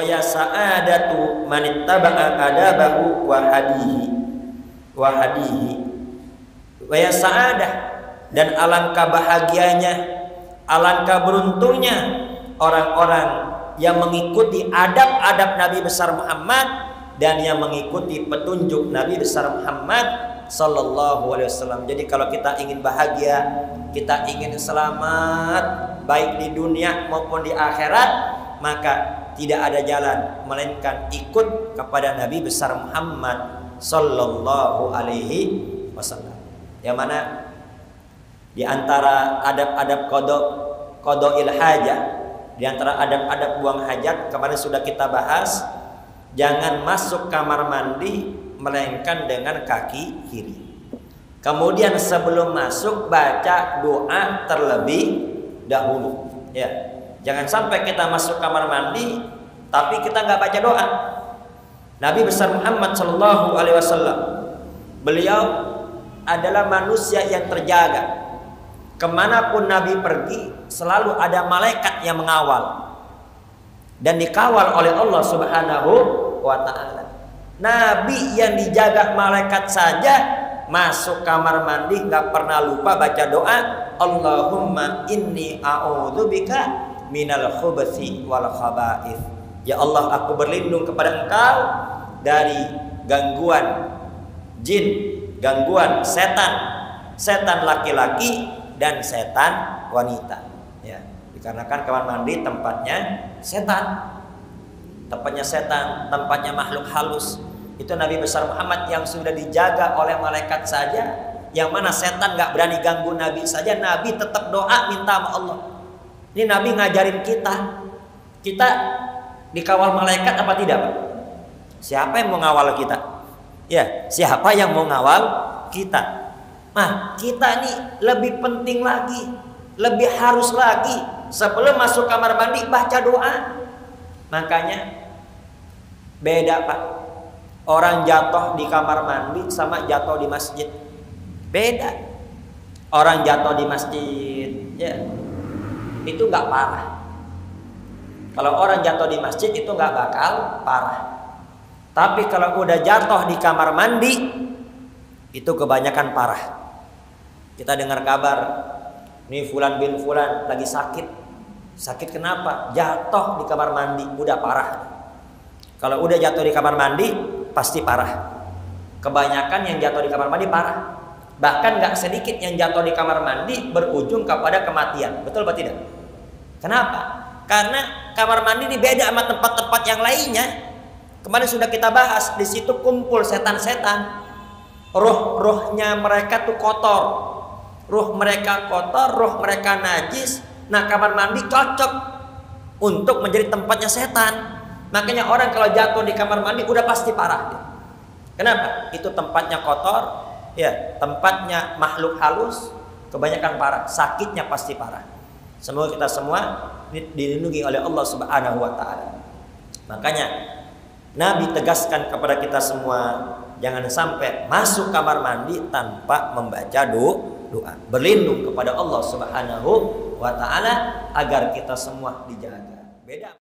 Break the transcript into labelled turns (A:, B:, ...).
A: ya sa'adatu man ittaba'a adabahu wa hadihi wa ya sa'adah, dan alangkah bahagianya, alangkah beruntungnya orang-orang yang mengikuti adab-adab Nabi besar Muhammad dan yang mengikuti petunjuk Nabi besar Muhammad sallallahu alaihi wasallam. Jadi kalau kita ingin bahagia, kita ingin selamat baik di dunia maupun di akhirat, maka tidak ada jalan melainkan ikut kepada Nabi besar Muhammad sallallahu alaihi wasallam. Yang mana di antara adab-adab qada'il hajah, di antara adab-adab buang hajat kemarin sudah kita bahas, jangan masuk kamar mandi melainkan dengan kaki kiri. Kemudian sebelum masuk baca doa terlebih dahulu. Ya, jangan sampai kita masuk kamar mandi tapi kita nggak baca doa. Nabi besar Muhammad Shallallahu Alaihi Wasallam, beliau adalah manusia yang terjaga. Kemanapun Nabi pergi selalu ada malaikat yang mengawal dan dikawal oleh Allah Subhanahu wa Ta'ala. Nabi yang dijaga malaikat saja masuk kamar mandi nggak pernah lupa baca doa, Allahumma inni a'udzubika minal khubuthi wal khaba'ith. Ya Allah, aku berlindung kepada Engkau dari gangguan jin, gangguan setan, setan laki-laki dan setan wanita. Ya, dikarenakan kamar mandi tempatnya setan, tempatnya makhluk halus. Itu Nabi besar Muhammad yang sudah dijaga oleh malaikat saja, yang mana setan nggak berani ganggu Nabi saja, Nabi tetap doa minta sama Allah. Ini Nabi ngajarin kita dikawal malaikat apa tidak, Pak? Siapa yang mau ngawal kita? Ya, siapa yang mau ngawal kita? Nah, kita nih lebih penting lagi, lebih harus lagi sebelum masuk kamar mandi baca doa. Makanya beda, Pak. Orang jatuh di kamar mandi sama jatuh di masjid beda. Orang jatuh di masjid, ya, itu nggak parah. Kalau orang jatuh di masjid itu nggak bakal parah. Tapi kalau udah jatuh di kamar mandi itu kebanyakan parah. Kita dengar kabar, nih fulan bin fulan lagi sakit. Sakit kenapa? Jatuh di kamar mandi, udah parah. Kalau udah jatuh di kamar mandi pasti parah. Kebanyakan yang jatuh di kamar mandi parah. Bahkan nggak sedikit yang jatuh di kamar mandi berujung kepada kematian. Betul atau tidak? Kenapa? Karena kamar mandi ini beda sama tempat-tempat yang lainnya. Kemarin sudah kita bahas, di situ kumpul setan-setan. Roh-rohnya mereka tuh kotor. Roh mereka kotor, roh mereka najis. Nah, kamar mandi cocok untuk menjadi tempatnya setan. Makanya orang kalau jatuh di kamar mandi udah pasti parah. Kenapa? Itu tempatnya kotor, ya, tempatnya makhluk halus, kebanyakan parah, sakitnya pasti parah. Semoga kita semua dilindungi oleh Allah Subhanahu wa Ta'ala. Makanya Nabi tegaskan kepada kita semua, jangan sampai masuk kamar mandi tanpa membaca doa, berlindung kepada Allah Subhanahu wa Ta'ala agar kita semua dijaga. Beda.